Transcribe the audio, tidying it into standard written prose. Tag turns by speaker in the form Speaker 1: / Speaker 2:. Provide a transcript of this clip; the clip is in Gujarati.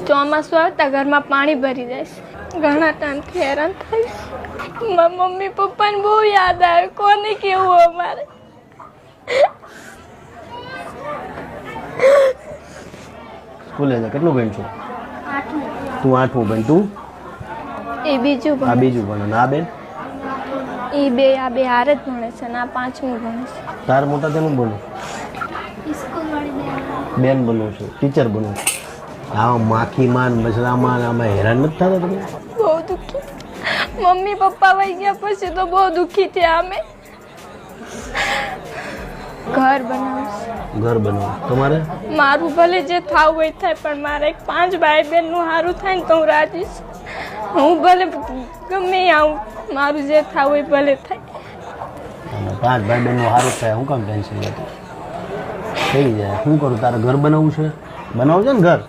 Speaker 1: ચોમાસું આવતા ઘરમાં પાણી ભરી જાય છે. ઘણા ટાઈમથી હેરાન થઈશ. મારા મમ્મી પપ્પાને બહુ યાદ આવે. કોને કેવું અમારે?
Speaker 2: સ્કૂલે જા કેટલું ભણ છો? તું 8મું ભણ. તું?
Speaker 1: એ બીજું
Speaker 2: આ બીજું ભણ. અને આ બેન?
Speaker 1: એ બે હારે જ ભણે છે ને આ 5મું ભણે છે.
Speaker 2: તાર મોટા તેનું બોલું બેન બનવું છે, ટીચર બનવું છે. હા, માખીમાં મજરામાં આમાં હેરાન નથી થતા તમે?
Speaker 1: બહુ દુઃખી. મમ્મી પપ્પા વહી ગયા પછી તો બહુ દુઃખી થયા અમે. ઘર બનાવશું.
Speaker 2: ઘર બનાવો તમારે?
Speaker 1: મારું ભલે જે થાવું હોય થાય, પણ મારે 5 ભાઈ બહેનનું સારું થાય ને તો હું રાજી છું. હું ભલે ગમે આવું, મારું જે થાવું હોય ભલે થાય.
Speaker 2: 5 ભાઈ બહેનનું સારું થાય, હું કામ ટેન્શન લેતું થઈ જાય. શું કરું? તારે ઘર બનાવવું છે? બનાવવું છે ને ઘર?